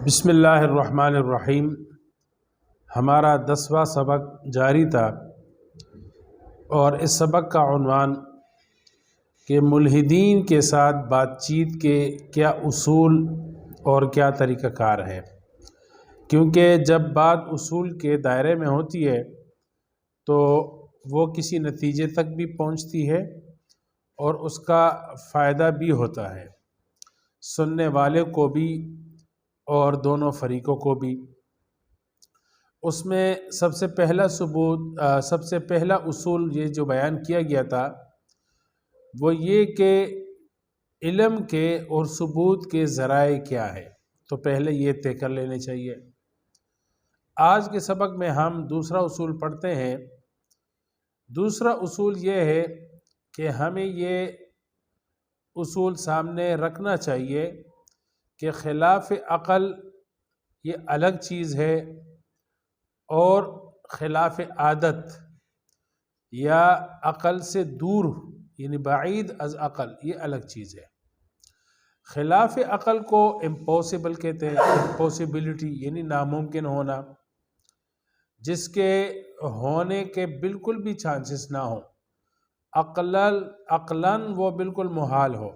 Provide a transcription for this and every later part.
بسم اللہ الرحمن الرحیم۔ ہمارا 10واں سبق جاری تھا اور اس سبق کا عنوان کہ ملحدین کے ساتھ بات چیت کے کیا اصول اور کیا طریقہ کار ہے، کیونکہ جب بات اصول کے دائرے میں ہوتی ہے تو وہ کسی نتیجے تک بھی پہنچتی ہے اور اس کا فائدہ بھی ہوتا ہے سننے والے کو بھی اور دونوں فریقوں کو بھی۔ اس میں سب سے پہلا اصول یہ جو بیان کیا گیا تھا وہ یہ کہ علم کے اور ثبوت کے ذرائع کیا ہے، تو پہلے یہ طے کر لینے چاہیے۔ آج کے سبق میں ہم دوسرا اصول پڑھتے ہیں۔ دوسرا اصول یہ ہے کہ ہمیں یہ اصول سامنے رکھنا چاہیے کہ خلاف عقل یہ الگ چیز ہے اور خلاف عادت یا عقل سے دور یعنی بعید از عقل یہ الگ چیز ہے۔ خلاف عقل کو امپاسبل کہتے ہیں، امپاسبلٹی یعنی ناممکن ہونا، جس کے ہونے کے بالکل بھی چانسز نہ ہوں، عقلاً وہ بالکل محال ہو۔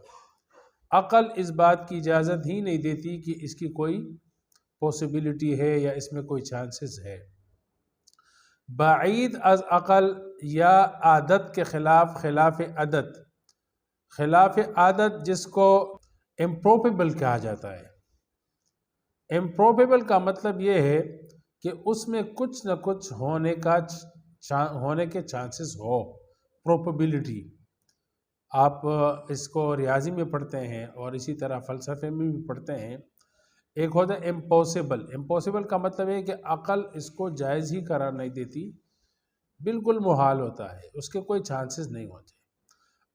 عقل اس بات کی اجازت ہی نہیں دیتی کہ اس کی کوئی پاسبلٹی ہے یا اس میں کوئی چانسز ہے۔ بعید از عقل یا عادت کے خلاف خلاف عادت، خلاف عادت جس کو امپروبیبل کہا جاتا ہے۔ امپروبیبل کا مطلب یہ ہے کہ اس میں کچھ نہ کچھ ہونے کے چانسز ہو، پروبیبلٹی۔ آپ اس کو ریاضی میں پڑھتے ہیں اور اسی طرح فلسفے میں بھی پڑھتے ہیں۔ ایک ہوتا ہے امپاسبل۔ امپاسبل کا مطلب ہے کہ عقل اس کو جائز ہی قرار نہیں دیتی، بالکل محال ہوتا ہے، اس کے کوئی چانسز نہیں ہوتے۔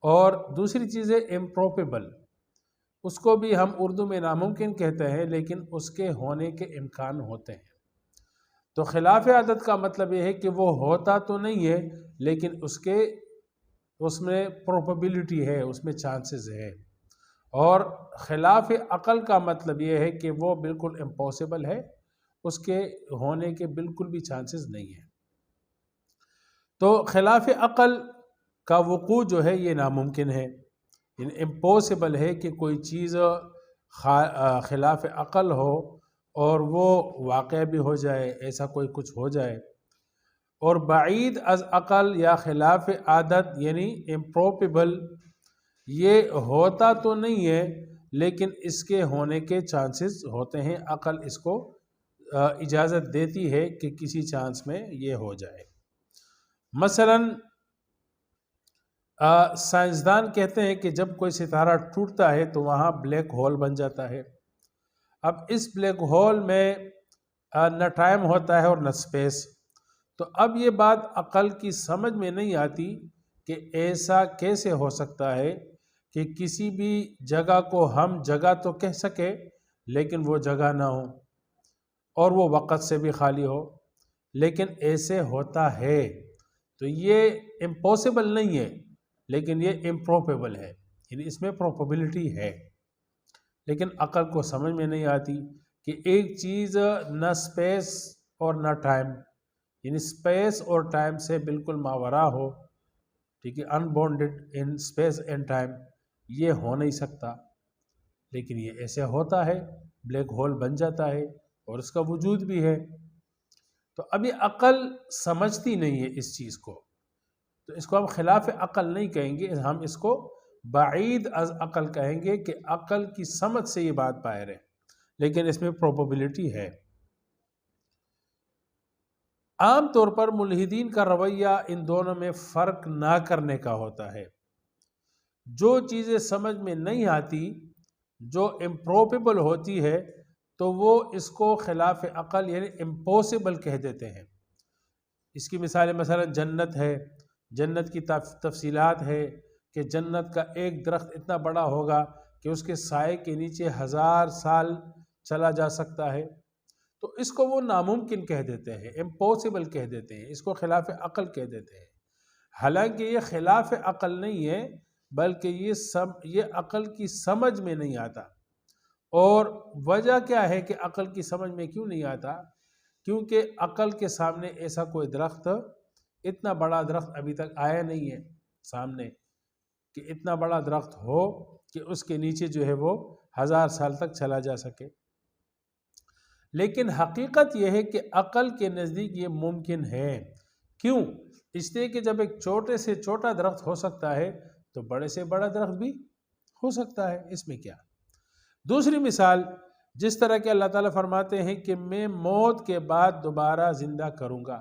اور دوسری چیز ہے امپروبیبل، اس کو بھی ہم اردو میں ناممکن کہتے ہیں لیکن اس کے ہونے کے امکان ہوتے ہیں۔ تو خلاف عادت کا مطلب یہ ہے کہ وہ ہوتا تو نہیں ہے لیکن اس میں پروبیبلٹی ہے، اس میں چانسز ہے۔ اور خلاف عقل کا مطلب یہ ہے کہ وہ بالکل امپاسبل ہے، اس کے ہونے کے بالکل بھی چانسز نہیں ہیں۔ تو خلاف عقل کا وقوع جو ہے یہ ناممکن ہے، یعنی امپاسبل ہے کہ کوئی چیز خلاف عقل ہو اور وہ واقع بھی ہو جائے، ایسا کوئی کچھ ہو جائے۔ اور بعید از عقل یا خلاف عادت یعنی امپروبیبل، یہ ہوتا تو نہیں ہے لیکن اس کے ہونے کے چانسز ہوتے ہیں، عقل اس کو اجازت دیتی ہے کہ کسی چانس میں یہ ہو جائے۔ مثلا سائنسدان کہتے ہیں کہ جب کوئی ستارہ ٹوٹتا ہے تو وہاں بلیک ہول بن جاتا ہے۔ اب اس بلیک ہول میں نہ ٹائم ہوتا ہے اور نہ اسپیس، تو اب یہ بات عقل کی سمجھ میں نہیں آتی کہ ایسا کیسے ہو سکتا ہے کہ کسی بھی جگہ کو ہم جگہ تو کہہ سکے لیکن وہ جگہ نہ ہو اور وہ وقت سے بھی خالی ہو، لیکن ایسے ہوتا ہے۔ تو یہ امپاسبل نہیں ہے لیکن یہ امپروبیبل ہے، یعنی اس میں پروبیبلٹی ہے، لیکن عقل کو سمجھ میں نہیں آتی کہ ایک چیز نہ اسپیس اور نہ ٹائم، یعنی اسپیس اور ٹائم سے بالکل ماورا ہو، ٹھیک ہے، unbounded in space and time, یہ ہو نہیں سکتا، لیکن یہ ایسے ہوتا ہے، بلیک ہول بن جاتا ہے اور اس کا وجود بھی ہے۔ تو ابھی عقل سمجھتی نہیں ہے اس چیز کو، تو اس کو ہم خلاف عقل نہیں کہیں گے، ہم اس کو بعید از عقل کہیں گے کہ عقل کی سمجھ سے یہ بات باہر ہے لیکن اس میں پروبیبلٹی ہے۔ عام طور پر ملحدین کا رویہ ان دونوں میں فرق نہ کرنے کا ہوتا ہے۔ جو چیزیں سمجھ میں نہیں آتی، جو امپروبیبل ہوتی ہے، تو وہ اس کو خلاف عقل یعنی امپاسبل کہہ دیتے ہیں۔ اس کی مثالیں مثلا جنت ہے، جنت کی تفصیلات ہے کہ جنت کا ایک درخت اتنا بڑا ہوگا کہ اس کے سائے کے نیچے 1000 سال چلا جا سکتا ہے، تو اس کو وہ ناممکن کہہ دیتے ہیں، امپاسبل کہہ دیتے ہیں، اس کو خلاف عقل کہہ دیتے ہیں۔ حالانکہ یہ خلاف عقل نہیں ہے بلکہ یہ عقل کی سمجھ میں نہیں آتا، اور وجہ کیا ہے کہ عقل کی سمجھ میں کیوں نہیں آتا؟ کیونکہ عقل کے سامنے ایسا کوئی درخت، اتنا بڑا درخت ابھی تک آیا نہیں ہے سامنے، کہ اتنا بڑا درخت ہو کہ اس کے نیچے جو ہے وہ 1000 سال تک چلا جا سکے۔ لیکن حقیقت یہ ہے کہ عقل کے نزدیک یہ ممکن ہے۔ کیوں؟ اس لیے کہ جب ایک چھوٹے سے چھوٹا درخت ہو سکتا ہے تو بڑے سے بڑا درخت بھی ہو سکتا ہے، اس میں کیا؟ دوسری مثال، جس طرح کہ اللہ تعالیٰ فرماتے ہیں کہ میں موت کے بعد دوبارہ زندہ کروں گا،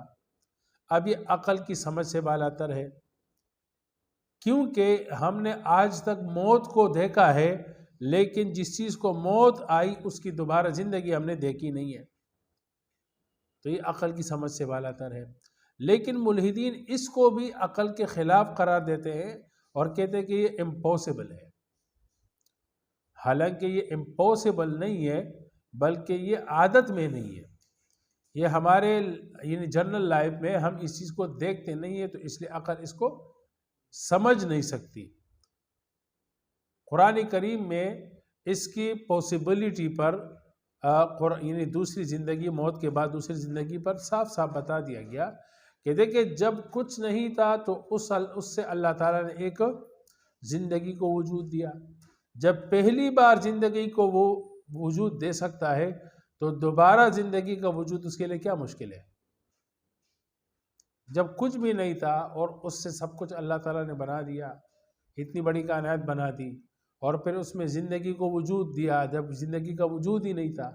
اب یہ عقل کی سمجھ سے بالاتر ہے، کیونکہ ہم نے آج تک موت کو دیکھا ہے، لیکن جس چیز کو موت آئی اس کی دوبارہ زندگی ہم نے دیکھی نہیں ہے، تو یہ عقل کی سمجھ سے بالاتر ہے۔ لیکن ملحدین اس کو بھی عقل کے خلاف قرار دیتے ہیں اور کہتے ہیں کہ یہ امپاسبل ہے، حالانکہ یہ امپاسبل نہیں ہے، بلکہ یہ عادت میں نہیں ہے، یہ ہمارے یعنی جنرل لائف میں ہم اس چیز کو دیکھتے نہیں ہیں، تو اس لیے عقل اس کو سمجھ نہیں سکتی۔ قرآن کریم میں اس کی پاسبلٹی پر یعنی دوسری زندگی، موت کے بعد دوسری زندگی پر صاف صاف بتا دیا گیا کہ دیکھیں جب کچھ نہیں تھا تو اس سے اللہ تعالیٰ نے ایک زندگی کو وجود دیا۔ جب پہلی بار زندگی کو وہ وجود دے سکتا ہے تو دوبارہ زندگی کا وجود اس کے لیے کیا مشکل ہے؟ جب کچھ بھی نہیں تھا اور اس سے سب کچھ اللہ تعالیٰ نے بنا دیا، اتنی بڑی کائنات بنا دی اور پھر اس میں زندگی کو وجود دیا، جب زندگی کا وجود ہی نہیں تھا،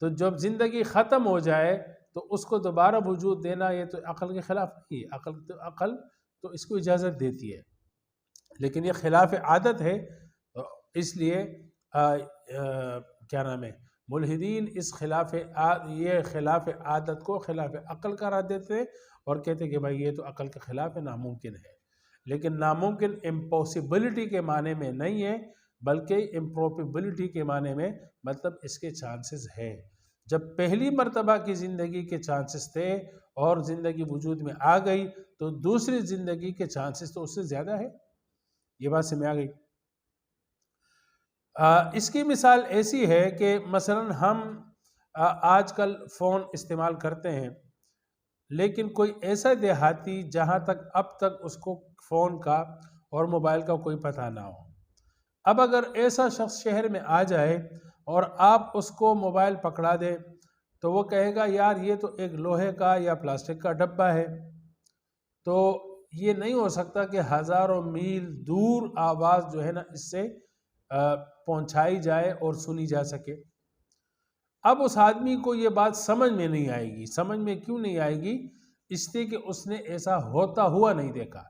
تو جب زندگی ختم ہو جائے تو اس کو دوبارہ وجود دینا یہ تو عقل کے خلاف نہیں ہے۔ عقل تو اس کو اجازت دیتی ہے، لیکن یہ خلاف عادت ہے، اس لیے کیا نام ہے، ملحدین اس یہ خلاف عادت کو خلاف عقل قرار دیتے ہیں اور کہتے ہیں کہ بھائی یہ تو عقل کے خلاف ہے، ناممکن ہے۔ لیکن ناممکن امپاسبلٹی کے معنی میں نہیں ہے، بلکہ امپروبیبلٹی کے معنی میں، مطلب اس کے چانسز ہے۔ جب پہلی مرتبہ کی زندگی کے چانسز تھے اور زندگی وجود میں آ گئی تو دوسری زندگی کے چانسز تو اس سے زیادہ ہے۔ یہ بات سمجھ آ گئی؟ اس کی مثال ایسی ہے کہ مثلا ہم آج کل فون استعمال کرتے ہیں، لیکن کوئی ایسا دیہاتی جہاں تک اب تک اس کو فون کا اور موبائل کا کوئی پتہ نہ ہو، اب اگر ایسا شخص شہر میں آ جائے اور آپ اس کو موبائل پکڑا دیں تو وہ کہے گا یار یہ تو ایک لوہے کا یا پلاسٹک کا ڈبہ ہے، تو یہ نہیں ہو سکتا کہ ہزاروں میل دور آواز جو ہے نا اس سے پہنچائی جائے اور سنی جا سکے۔ اب اس آدمی کو یہ بات سمجھ میں نہیں آئے گی۔ سمجھ میں کیوں نہیں آئے گی؟ اس لیے کہ اس نے ایسا ہوتا ہوا نہیں دیکھا،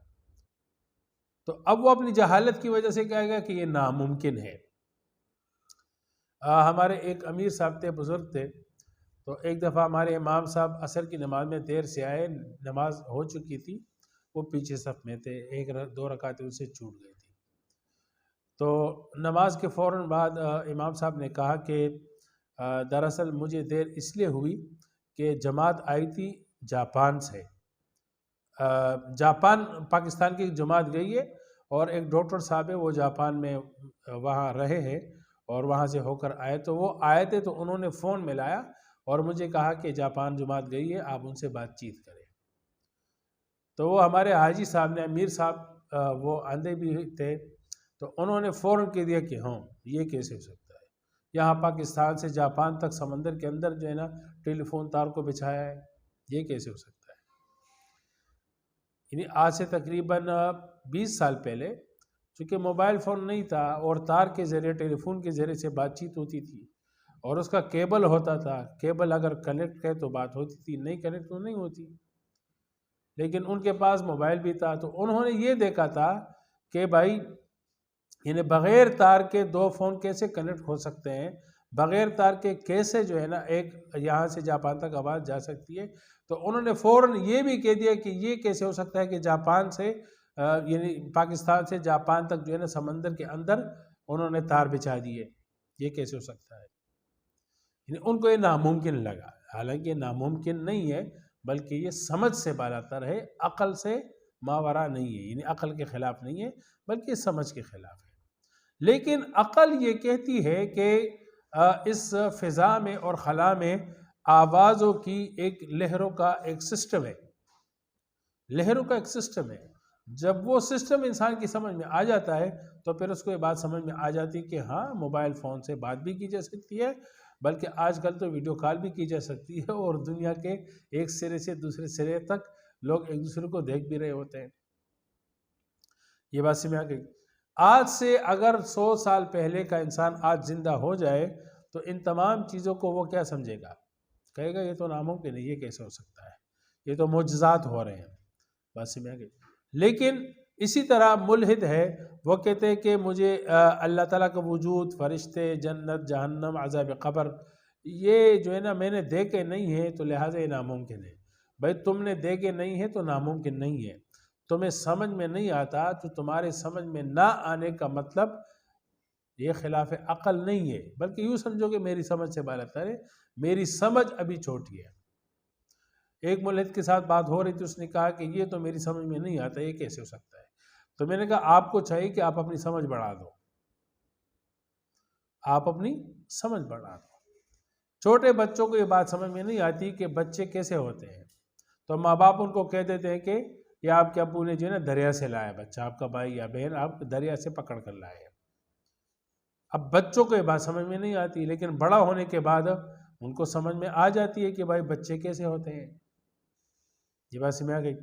تو اب وہ اپنی جہالت کی وجہ سے کہے گا کہ یہ ناممکن ہے۔ ہمارے ایک امیر صاحب تھے، بزرگ تھے، تو ایک دفعہ ہمارے امام صاحب عصر کی نماز میں دیر سے آئے، نماز ہو چکی تھی، وہ پیچھے صف میں تھے، ایک دو رکعتیں ان سے چھوٹ گئی تھی، تو نماز کے فوراً بعد امام صاحب نے کہا کہ دراصل مجھے دیر اس لیے ہوئی کہ جماعت آئی تھی جاپان سے، جاپان پاکستان کی جماعت گئی ہے اور ایک ڈاکٹر صاحب ہے وہ جاپان میں وہاں رہے ہیں اور وہاں سے ہو کر آئے، تو وہ آئے تھے تو انہوں نے فون ملایا اور مجھے کہا کہ جاپان جماعت گئی ہے، آپ ان سے بات چیت کریں۔ تو وہ ہمارے حاجی صاحب نے، امیر صاحب وہ اندھے بھی تھے، تو انہوں نے فوراً کہہ دیا کہ ہاں یہ کیسے ہو سکتا ہے، یہاں پاکستان سے جاپان تک سمندر کے اندر جو ہے نا ٹیلی فون تار کو بچھایا ہے، یہ کیسے ہو سکتا ہے؟ یعنی آج سے تقریباً 20 سال پہلے چونکہ موبائل فون نہیں تھا اور تار کے ذریعے، ٹیلی فون کے ذریعے سے بات چیت ہوتی تھی اور اس کا کیبل ہوتا تھا، کیبل اگر کنیکٹ ہے تو بات ہوتی تھی، نہیں کنیکٹ تو نہیں ہوتی، لیکن ان کے پاس موبائل بھی تھا، تو انہوں نے یہ دیکھا تھا کہ بھائی یعنی بغیر تار کے دو فون کیسے کنیکٹ ہو سکتے ہیں، بغیر تار کے کیسے جو ہے نا ایک یہاں سے جاپان تک آواز جا سکتی ہے، تو انہوں نے فوراً یہ بھی کہہ دیا کہ یہ کیسے ہو سکتا ہے کہ جاپان سے یعنی پاکستان سے جاپان تک جو ہے نا سمندر کے اندر انہوں نے تار بچھا دی ہے، یہ کیسے ہو سکتا ہے؟ یعنی ان کو یہ ناممکن لگا، حالانکہ یہ ناممکن نہیں ہے بلکہ یہ سمجھ سے بالاتر ہے، عقل سے ماورا نہیں ہے، یعنی عقل کے خلاف نہیں ہے بلکہ سمجھ کے خلاف ہے۔ لیکن عقل یہ کہتی ہے کہ اس فضا میں اور خلا میں آوازوں کی ایک لہروں کا ایک سسٹم ہے، لہروں کا ایک سسٹم ہے۔ جب وہ سسٹم انسان کی سمجھ میں آ جاتا ہے تو پھر اس کو یہ بات سمجھ میں آ جاتی ہے کہ ہاں موبائل فون سے بات بھی کی جا سکتی ہے، بلکہ آج کل تو ویڈیو کال بھی کی جا سکتی ہے، اور دنیا کے ایک سرے سے دوسرے سرے تک لوگ ایک دوسرے کو دیکھ بھی رہے ہوتے ہیں۔ یہ بات سمجھ آ گئی۔ آج سے اگر 100 سال پہلے کا انسان آج زندہ ہو جائے تو ان تمام چیزوں کو وہ کیا سمجھے گا؟ کہے گا یہ تو ناممکن ہے، یہ کیسے ہو سکتا ہے، یہ تو معجزات ہو رہے ہیں۔ بات سمجھ آ گئی۔ لیکن اسی طرح ملحد ہے، وہ کہتے ہیں کہ مجھے اللہ تعالیٰ کا وجود، فرشتے، جنت، جہنم، عذاب قبر، یہ جو ہے نا میں نے دیکھے نہیں ہے تو لہٰذا یہ ناممکن ہے۔ بھائی تم نے دیکھے نہیں ہے تو ناممکن نہیں ہے، تمہیں سمجھ میں نہیں آتا تو تمہارے سمجھ میں نہ آنے کا مطلب یہ خلاف عقل نہیں ہے، بلکہ یوں سمجھو کہ میری سمجھ سے بالاتر ہے، میری سمجھ ابھی چھوٹی ہے۔ ایک ملحد کے ساتھ بات ہو رہی تھی، اس نے کہا کہ یہ تو میری سمجھ میں نہیں آتا، یہ کیسے ہو سکتا ہے؟ تو میں نے کہا آپ کو چاہیے کہ آپ اپنی سمجھ بڑھا دو، آپ اپنی سمجھ بڑھا دو۔ چھوٹے بچوں کو یہ بات سمجھ میں نہیں آتی کہ بچے کیسے ہوتے ہیں، تو ماں باپ ان کو کہہ دیتے ہیں کہ یہ آپ کے ابو نے جو ہے نا دریا سے لایا بچہ، آپ کا بھائی یا بہن آپ دریا سے پکڑ کر لائے۔ اب بچوں کو یہ بات سمجھ میں نہیں آتی، لیکن بڑا ہونے کے بعد ان کو سمجھ میں آ جاتی ہے کہ بھائی بچے کیسے ہوتے ہیں۔ یہ بات سمجھ آ گئی۔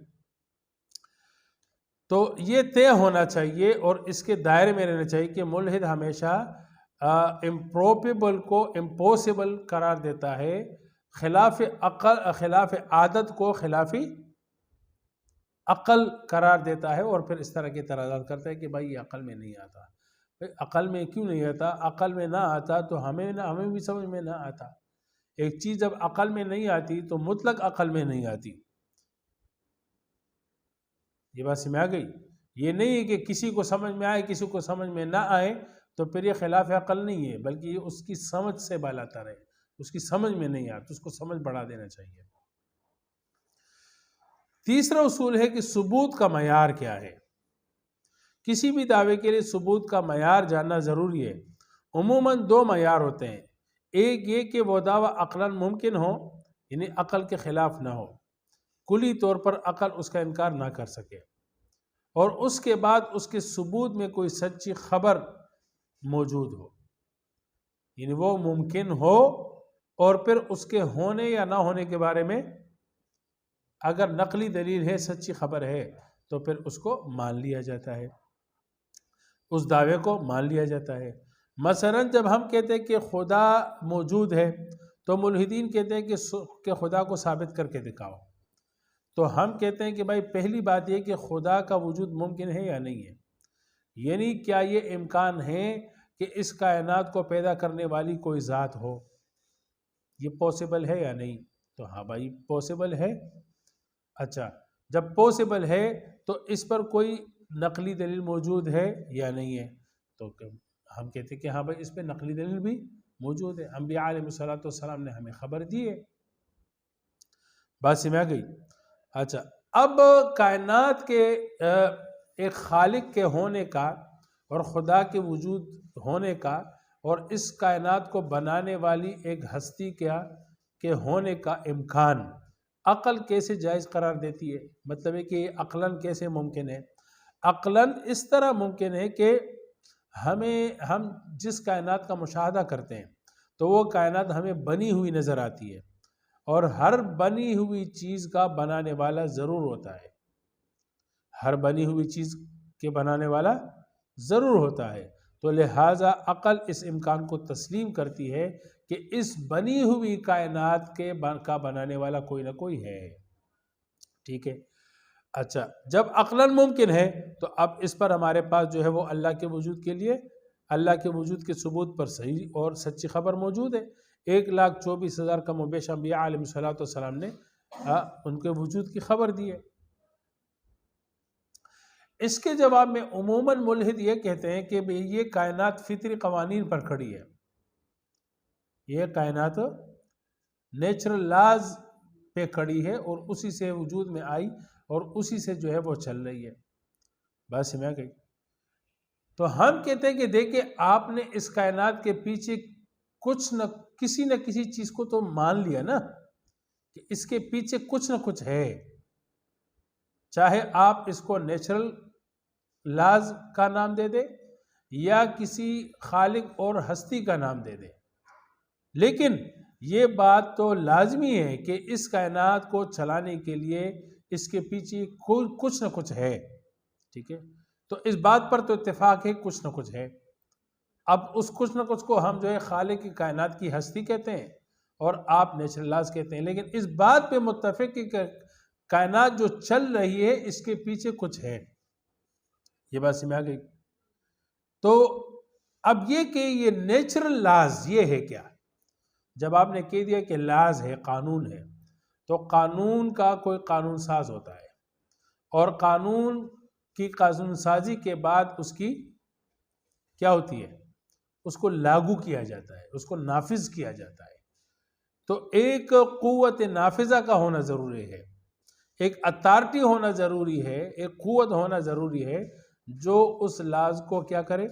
تو یہ طے ہونا چاہیے اور اس کے دائرے میں رہنا چاہیے کہ ملحد ہمیشہ امپروبیبل کو امپوسیبل قرار دیتا ہے، خلاف عقل، خلاف عادت کو خلاف عقل قرار دیتا ہے، اور پھر اس طرح کی اعتراضات کرتا ہے کہ بھائی یہ عقل میں نہیں آتا۔ عقل میں کیوں نہیں آتا؟ عقل میں نہ آتا تو ہمیں بھی سمجھ میں نہ آتا۔ ایک چیز جب عقل میں نہیں آتی تو مطلق عقل میں نہیں آتی۔ یہ بات سمجھ آ گئی۔ یہ نہیں ہے کہ کسی کو سمجھ میں آئے کسی کو سمجھ میں نہ آئے تو پھر یہ خلاف عقل نہیں ہے، بلکہ یہ اس کی سمجھ سے بالاتر ہے، اس کی سمجھ میں نہیں آتا، اس کو سمجھ بڑھا دینا چاہیے۔ تیسرا اصول ہے کہ ثبوت کا معیار کیا ہے۔ کسی بھی دعوے کے لیے ثبوت کا معیار جاننا ضروری ہے۔ عموماً 2 معیار ہوتے ہیں، ایک یہ کہ وہ دعویٰ عقلاً ممکن ہو، یعنی عقل کے خلاف نہ ہو، کلی طور پر عقل اس کا انکار نہ کر سکے، اور اس کے بعد اس کے ثبوت میں کوئی سچی خبر موجود ہو، یعنی وہ ممکن ہو اور پھر اس کے ہونے یا نہ ہونے کے بارے میں اگر نقلی دلیل ہے، سچی خبر ہے، تو پھر اس کو مان لیا جاتا ہے، اس دعوے کو مان لیا جاتا ہے۔ مثلاً جب ہم کہتے ہیں کہ خدا موجود ہے تو ملحدین کہتے ہیں کہ خدا کو ثابت کر کے دکھاؤ، تو ہم کہتے ہیں کہ بھائی پہلی بات یہ کہ خدا کا وجود ممکن ہے یا نہیں ہے، یعنی کیا یہ امکان ہے کہ اس کائنات کو پیدا کرنے والی کوئی ذات ہو، یہ پاسبل ہے یا نہیں؟ تو ہاں بھائی پاسبل ہے۔ اچھا، جب پاسبل ہے تو اس پر کوئی نقلی دلیل موجود ہے یا نہیں ہے؟ تو ہم کہتے ہیں کہ ہاں بھائی اس پہ نقلی دلیل بھی موجود ہے، انبیاء علیہ السلام نے ہمیں خبر دی ہے۔ بات سمجھ آ گئی۔ اچھا، اب کائنات کے ایک خالق کے ہونے کا اور خدا کے وجود ہونے کا اور اس کائنات کو بنانے والی ایک ہستی کے ہونے کا امکان عقل کیسے جائز قرار دیتی ہے؟ مطلب ہے کہ یہ عقلاً کیسے ممکن ہے؟ عقلاً اس طرح ممکن ہے کہ ہم جس کائنات کا مشاہدہ کرتے ہیں تو وہ کائنات ہمیں بنی ہوئی نظر آتی ہے، اور ہر بنی ہوئی چیز کا بنانے والا ضرور ہوتا ہے، ہر بنی ہوئی چیز کے بنانے والا ضرور ہوتا ہے، تو لہٰذا عقل اس امکان کو تسلیم کرتی ہے کہ اس بنی ہوئی کائنات کا بنانے والا کوئی نہ کوئی ہے۔ ٹھیک ہے۔ اچھا، جب عقلاً ممکن ہے تو اب اس پر ہمارے پاس جو ہے وہ اللہ کے وجود کے لیے اللہ کے وجود کے ثبوت پر صحیح اور سچی خبر موجود ہے۔ 1,24,000 کم و بیش انبیاء علیہ السلام نے ان کے وجود کی خبر دی ہے۔ اس کے جواب میں عموماً ملحد یہ کہتے ہیں کہ یہ کائنات فطری قوانین پر کھڑی ہے، یہ کائنات نیچرل لاز پہ کھڑی ہے اور اسی سے وجود میں آئی اور اسی سے جو ہے وہ چل رہی ہے۔ بات سمجھ گئی؟ تو ہم کہتے ہیں کہ دیکھیں آپ نے اس کائنات کے پیچھے کچھ نہ کسی چیز کو تو مان لیا نا کہ اس کے پیچھے کچھ نہ کچھ ہے، چاہے آپ اس کو نیچرل لاز کا نام دے دیں یا کسی خالق اور ہستی کا نام دے دیں، لیکن یہ بات تو لازمی ہے کہ اس کائنات کو چلانے کے لیے اس کے پیچھے کچھ نہ کچھ ہے، ٹھیک ہے؟ تو اس بات پر تو اتفاق ہے کچھ نہ کچھ ہے۔ اب اس کچھ نہ کچھ کو ہم جو ہے خالق کی کائنات کی ہستی کہتے ہیں اور آپ نیچرل لاز کہتے ہیں، لیکن اس بات پہ متفق کہ کائنات جو چل رہی ہے اس کے پیچھے کچھ ہے، یہ بات سمجھ آ گئی؟ تو اب یہ کہ یہ نیچرل لاز یہ ہے کیا؟ جب آپ نے کہہ دیا کہ لاز ہے، قانون ہے، تو قانون کا کوئی قانون ساز ہوتا ہے، اور قانون کی قانون سازی کے بعد اس کی کیا ہوتی ہے؟ اس کو لاگو کیا جاتا ہے، اس کو نافذ کیا جاتا ہے۔ تو ایک قوت نافذہ کا ہونا ضروری ہے، ایک اتھارٹی ہونا ضروری ہے، ایک قوت ہونا ضروری ہے جو اس لاز کو کیا کرے؟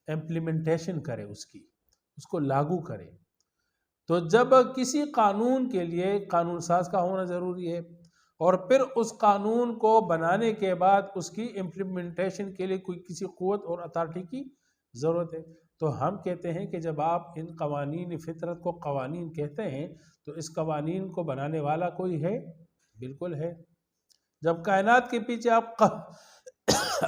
امپلیمنٹیشن کرے، اس کو لاگو کرے۔ تو جب کسی قانون کے لیے قانون ساز کا ہونا ضروری ہے اور پھر اس قانون کو بنانے کے بعد اس کی امپلیمنٹیشن کے لیے کسی قوت اور اتھارٹی کی ضرورت ہے، تو ہم کہتے ہیں کہ جب آپ ان قوانین فطرت کو قوانین کہتے ہیں تو اس قوانین کو بنانے والا کوئی ہے؟ بالکل ہے۔ جب کائنات کے پیچھے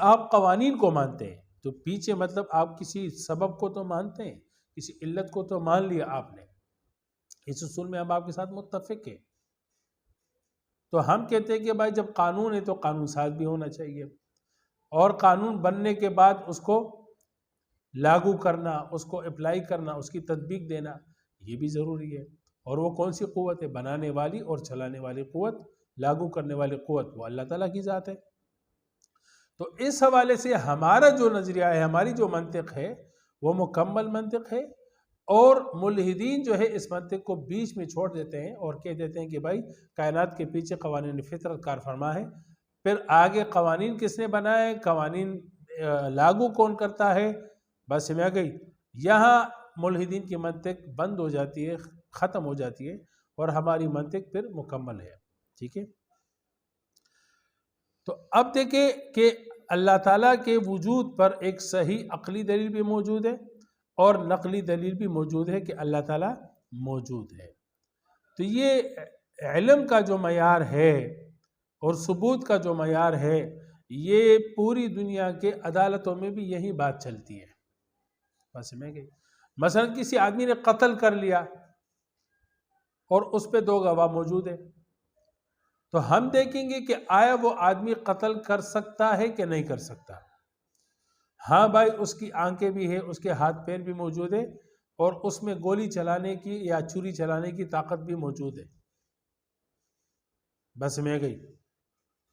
آپ قوانین کو مانتے ہیں تو پیچھے مطلب آپ کسی سبب کو تو مانتے ہیں، کسی علت کو تو مان لیا آپ نے، اس اصول میں ہم آپ کے ساتھ متفق ہیں۔ تو ہم کہتے ہیں کہ بھائی جب قانون ہے تو قانون ساز بھی ہونا چاہیے، اور قانون بننے کے بعد اس کو لاگو کرنا، اس کو اپلائی کرنا، اس کی تطبیق دینا یہ بھی ضروری ہے۔ اور وہ کون سی قوت ہے؟ بنانے والی اور چلانے والی قوت، لاگو کرنے والی قوت وہ اللہ تعالیٰ کی ذات ہے۔ تو اس حوالے سے ہمارا جو نظریہ ہے، ہماری جو منطق ہے وہ مکمل منطق ہے، اور ملحدین جو ہے اس منطق کو بیچ میں چھوڑ دیتے ہیں اور کہہ دیتے ہیں کہ بھائی کائنات کے پیچھے قوانین فطرت کار فرما ہے، پھر آگے قوانین کس نے بنائے، قوانین لاگو کون کرتا ہے، بس سمجھ گئی؟ یہاں ملحدین کی منطق بند ہو جاتی ہے، ختم ہو جاتی ہے، اور ہماری منطق پھر مکمل ہے، ٹھیک ہے؟ تو اب دیکھیں کہ اللہ تعالیٰ کے وجود پر ایک صحیح عقلی دلیل بھی موجود ہے اور نقلی دلیل بھی موجود ہے کہ اللہ تعالیٰ موجود ہے۔ تو یہ علم کا جو معیار ہے اور ثبوت کا جو معیار ہے، یہ پوری دنیا کے عدالتوں میں بھی یہی بات چلتی ہے، بس سمجھ گئی؟ مثلا کسی آدمی نے قتل کر لیا اور اس پہ 2 گواہ موجود ہیں، تو ہم دیکھیں گے کہ آیا وہ آدمی قتل کر سکتا ہے کہ نہیں کر سکتا؟ ہاں بھائی، اس کی آنکھیں بھی ہے، اس کے ہاتھ پیر بھی موجود ہے، اور اس میں گولی چلانے کی یا چھری چلانے کی طاقت بھی موجود ہے، بس میں گئی؟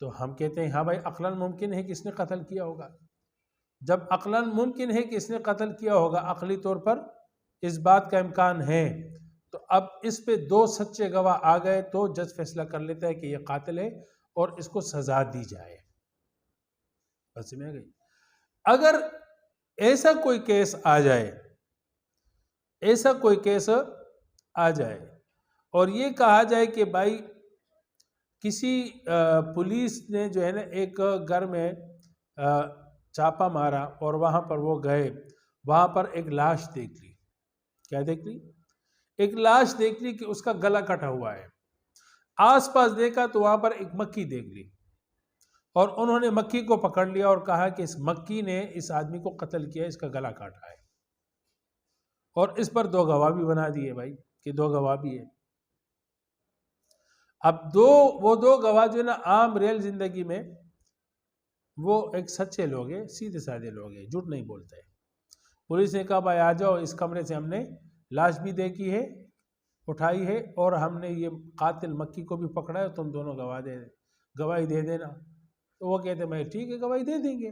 تو ہم کہتے ہیں ہاں بھائی عقلاً ممکن ہے کہ اس نے قتل کیا ہوگا۔ جب عقلاً ممکن ہے کہ اس نے قتل کیا ہوگا، عقلی طور پر اس بات کا امکان ہے، تو اب اس پہ 2 سچے گواہ آ گئے تو جج فیصلہ کر لیتا ہے کہ یہ قاتل ہے اور اس کو سزا دی جائے، بس میں گئی؟ اگر ایسا کوئی کیس آ جائے، اور یہ کہا جائے کہ بھائی کسی پولیس نے جو ہے نا ایک گھر میں چھاپا مارا اور وہاں پر وہ گئے، وہاں پر ایک لاش دیکھ لی، کیا دیکھ لی؟ ایک لاش دیکھ لی کہ اس کا گلا کٹا ہوا ہے، آس پاس دیکھا تو وہاں پر ایک مکھی دیکھ لی، اور انہوں نے مکھی کو پکڑ لیا اور کہا کہ اس مکھی نے اس آدمی کو قتل کیا، اس کا گلا کاٹا ہے، اور اس پر 2 گواہ بھی بنا دیے بھائی کہ 2 گواہ بھی ہے۔ اب وہ 2 گواہ جو ہے نا عام ریل زندگی میں وہ ایک سچے لوگ ہیں، سیدھے سادے لوگ ہیں، جھوٹ نہیں بولتے ہیں۔ پولیس نے کہا بھائی آ جاؤ، اس کمرے سے ہم نے لاش بھی دیکھی ہے، اٹھائی ہے، اور ہم نے یہ قاتل مکھی کو بھی پکڑا ہے، تم دونوں گواہی دے دینا۔ تو وہ کہتے ہیں بھائی ٹھیک ہے، گواہی دے دیں گے۔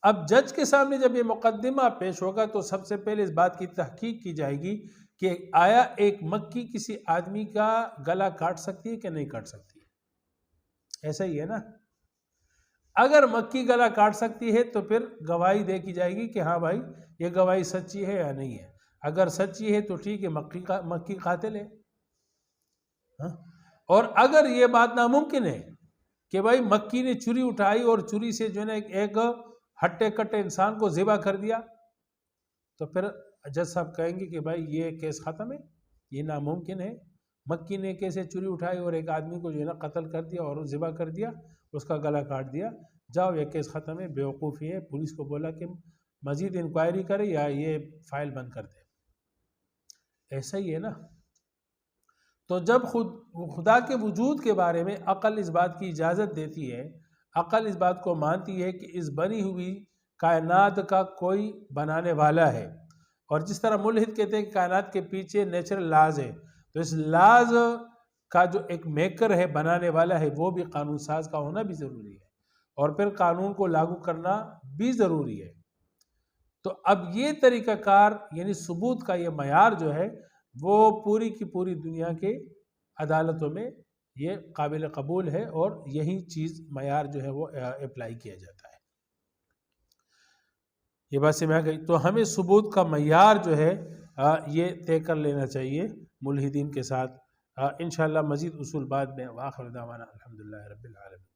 اب جج کے سامنے جب یہ مقدمہ پیش ہوگا تو سب سے پہلے اس بات کی تحقیق کی جائے گی کہ آیا ایک مکھی کسی آدمی کا گلا کاٹ سکتی ہے کہ نہیں کاٹ سکتی ہے؟ ایسا ہی ہے نا؟ اگر مکی گلا کاٹ سکتی ہے تو پھر گواہی دیکھی جائے گی کہ ہاں بھائی یہ گواہی سچی ہے یا نہیں ہے. اگر سچی ہے تو ٹھیک ہے، مکی قاتل ہے. اور اگر یہ بات ناممکن ہے کہ بھائی مکی نے چھری اٹھائی اور چھری سے جو ہے نا ایک ہٹے کٹے انسان کو ذبح کر دیا، تو پھر جج صاحب کہیں گے کہ بھائی یہ کیس ختم ہے، یہ ناممکن ہے. مکی نے کیسے چھری اٹھائی اور ایک آدمی کو جو ہے نا قتل کر دیا اور ذبح کر دیا، اس کا گلا کاٹ دیا، جاؤ یہ کیس ختم ہے، بیوقوفی ہے. پولیس کو بولا کہ مزید انکوائری کرے یا یہ فائل بند کر دے. ایسا ہی ہے نا. تو جب خدا کے وجود کے بارے میں عقل اس بات کی اجازت دیتی ہے، عقل اس بات کو مانتی ہے کہ اس بنی ہوئی کائنات کا کوئی بنانے والا ہے، اور جس طرح ملحد کہتے ہیں کہ کائنات کے پیچھے نیچرل لاز ہے، تو اس لاز کا جو ایک میکر ہے، بنانے والا ہے، وہ بھی قانون ساز کا ہونا بھی ضروری ہے، اور پھر قانون کو لاگو کرنا بھی ضروری ہے. تو اب یہ طریقہ کار یعنی ثبوت کا یہ معیار جو ہے وہ پوری کی پوری دنیا کے عدالتوں میں یہ قابل قبول ہے، اور یہی چیز معیار جو ہے وہ اپلائی کیا جاتا ہے. یہ بات سمجھ گئی. تو ہمیں ثبوت کا معیار جو ہے یہ طے کر لینا چاہیے ملحدین کے ساتھ. انشاءاللہ مزید اصول بعد میں. وآخر دعوانا الحمدللہ رب العالمین.